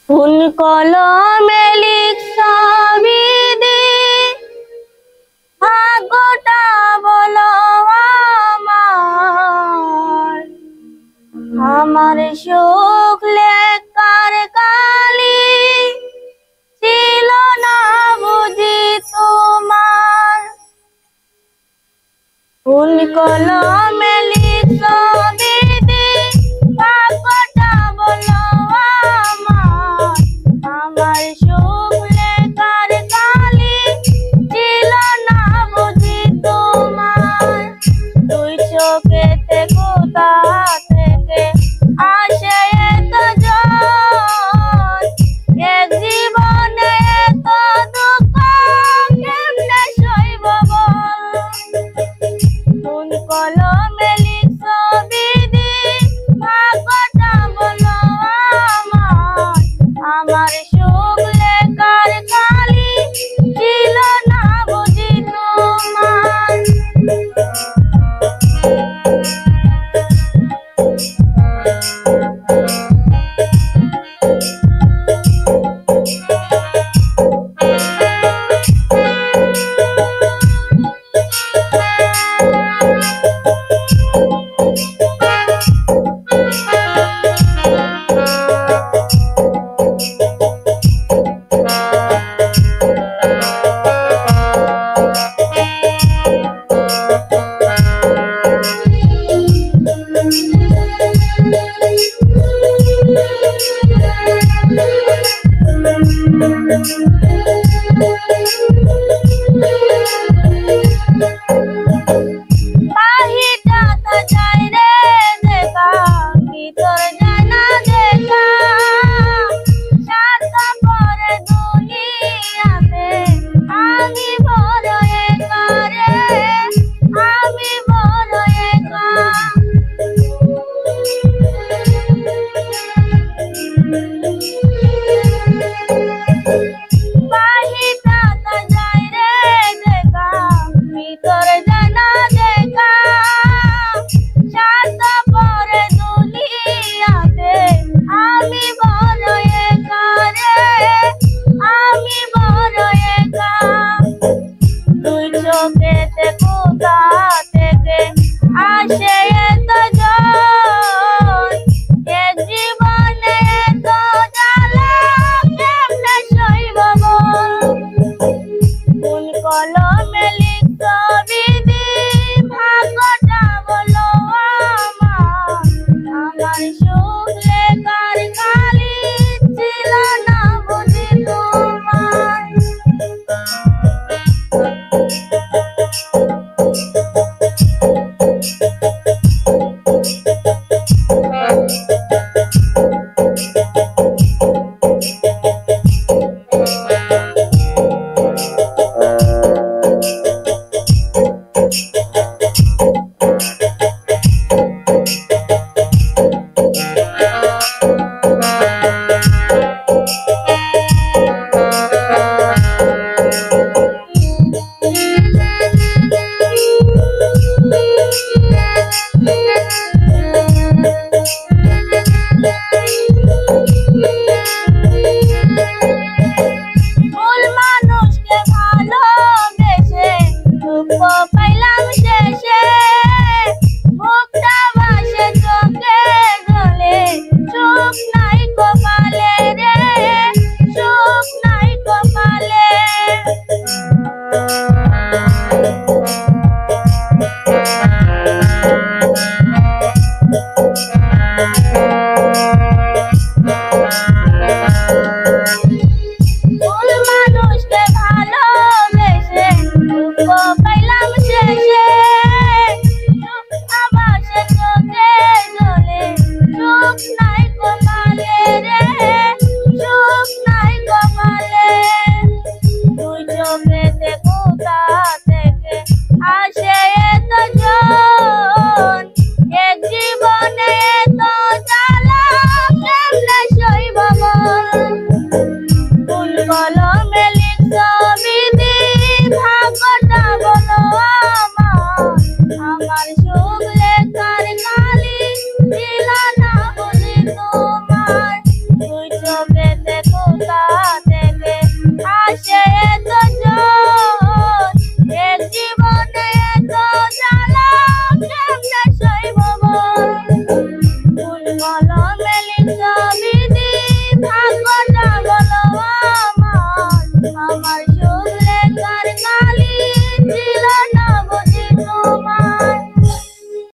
ফুল কলমে লিখবি দি ভাগ্যটা বলো আমার, আমার সুখ লেখার কালি ছিল না বুঝি তোমার। ফুল কলমে লিখবি দি ভাগ্যটা বলো আমার, আমার সুখ লেখার কালি ছিল না বুঝি তোমার। দুই চোখেতে কোথা থেকে আসে এত জল, এক জীবনে এত দুঃখ কেমনে সইব বল। ফুল কলমে লিখবি দি ভাগ্যটা বলো আমার, আমার সুখ লেখার কালি ছিল না বুঝি তোমার। কলমে লিখবি দি ভাগ্যটা বলো আমার, আমার সুখ লেখার কালি ছিল না বুঝি তোমার। আমার সুখ লেখার কালি ছিল না বুঝি তোর